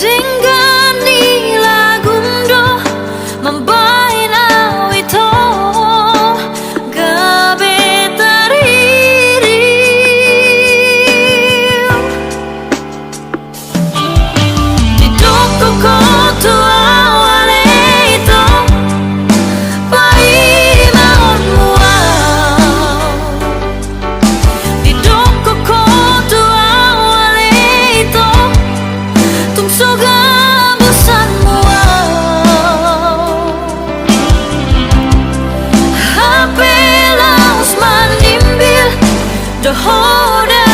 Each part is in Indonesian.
Dengan nila gundo mambahin au ito gabi taririw hidupku kau tuawale ito paimahonmu hidupku kau tuawale ito tungsoga bosanmu hapelang manimbil dohoda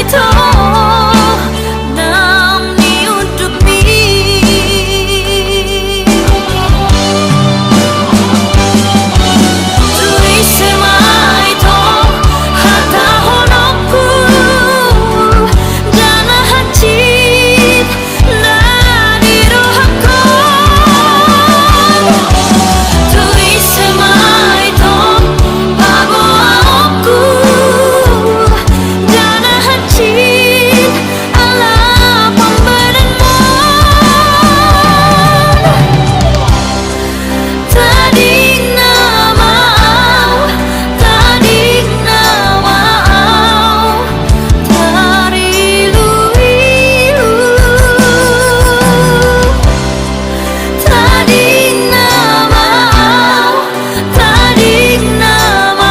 ito nam ni udupi tuisema ito hata honokku dana hacit na dirohakku tuisema ito bago aku dana hacit ala pembadanmu tadik namau tadik namau tarilu-ilu tadik namau tadik namau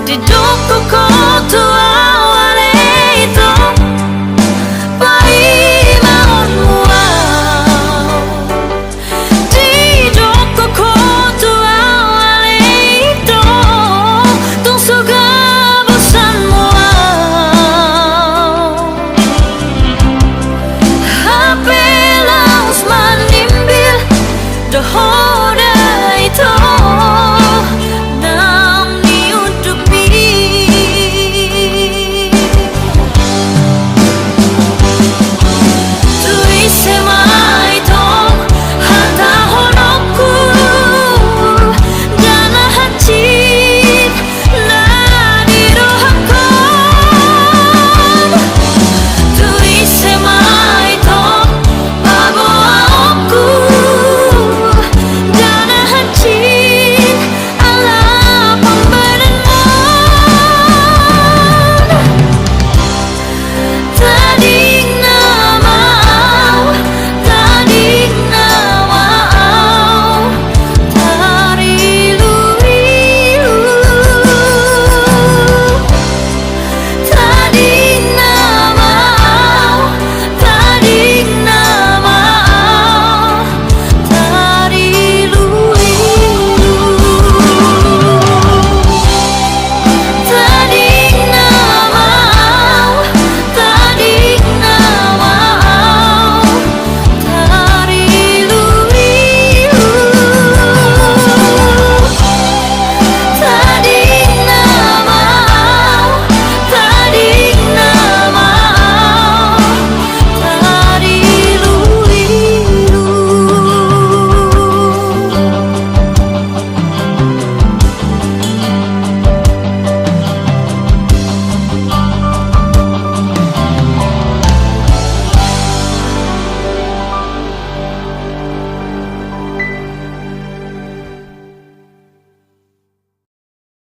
hidupku kau